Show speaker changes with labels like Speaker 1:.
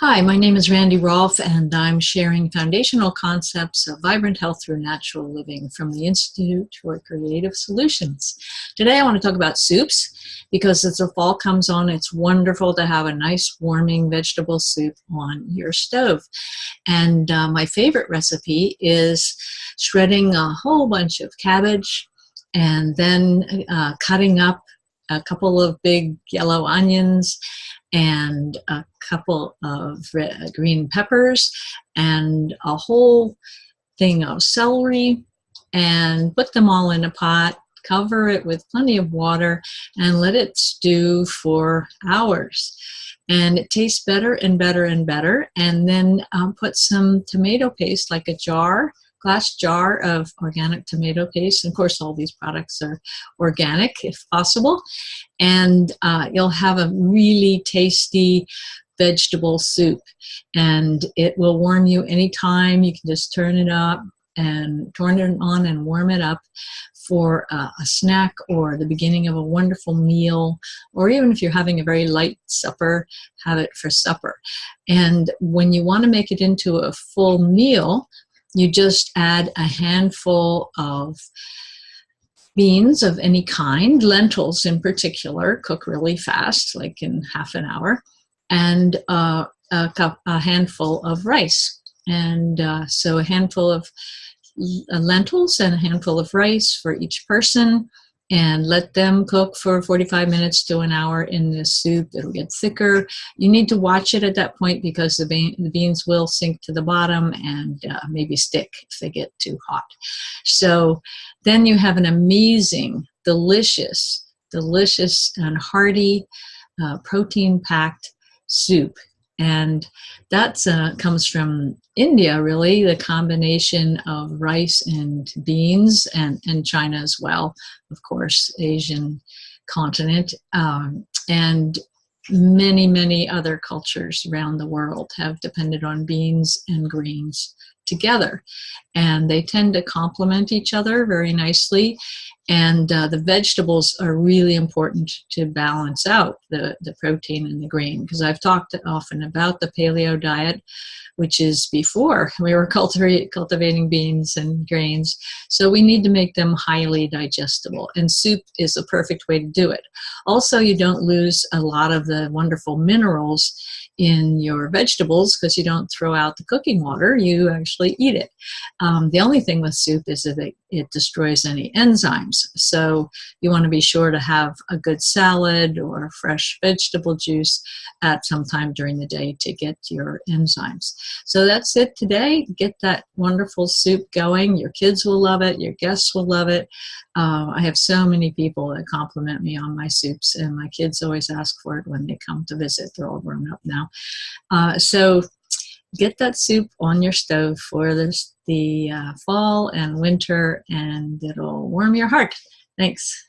Speaker 1: Hi, my name is Randy Rolfe, and I'm sharing foundational concepts of vibrant health through natural living from the Institute for Creative Solutions. Today I want to talk about soups because as the fall comes on, it's wonderful to have a nice warming vegetable soup on your stove. And my favorite recipe is shredding a whole bunch of cabbage and then cutting up a couple of big yellow onions and a couple of green peppers and a whole thing of celery, and put them all in a pot, cover it with plenty of water, and let it stew for hours. And it tastes better and better and better. And then put some tomato paste, like a glass jar of organic tomato paste. And of course, all these products are organic if possible. And you'll have a really tasty vegetable soup. And it will warm you anytime. You can just turn it on and warm it up for a snack or the beginning of a wonderful meal, or even if you're having a very light supper, have it for supper. And when you want to make it into a full meal, you just add a handful of beans of any kind, lentils in particular, cook really fast, like in half an hour, and a handful of rice. And so a handful of lentils and a handful of rice for each person, and let them cook for 45 minutes to an hour in this soup. It'll get thicker. You need to watch it at that point because the beans will sink to the bottom and maybe stick if they get too hot. So then you have an amazing, delicious and hearty, protein-packed soup. And that comes from India, really, the combination of rice and beans, and China as well, of course, Asian continent. And many other cultures around the world have depended on beans and greens together. And they tend to complement each other very nicely. And the vegetables are really important to balance out the protein and the grain, because I've talked often about the paleo diet, which is before we were cultivating beans and grains. So we need to make them highly digestible, and soup is a perfect way to do it. Also, you don't lose a lot of the wonderful minerals in your vegetables because you don't throw out the cooking water, you actually eat it. The only thing with soup is that it destroys any enzymes. So you want to be sure to have a good salad or fresh vegetable juice at some time during the day to get your enzymes. So that's it today. Get that wonderful soup going. Your kids will love it. Your guests will love it. I have so many people that compliment me on my soups, and my kids always ask for it when they come to visit. They're all grown up now. So get that soup on your stove for the fall and winter, and it'll warm your heart. Thanks.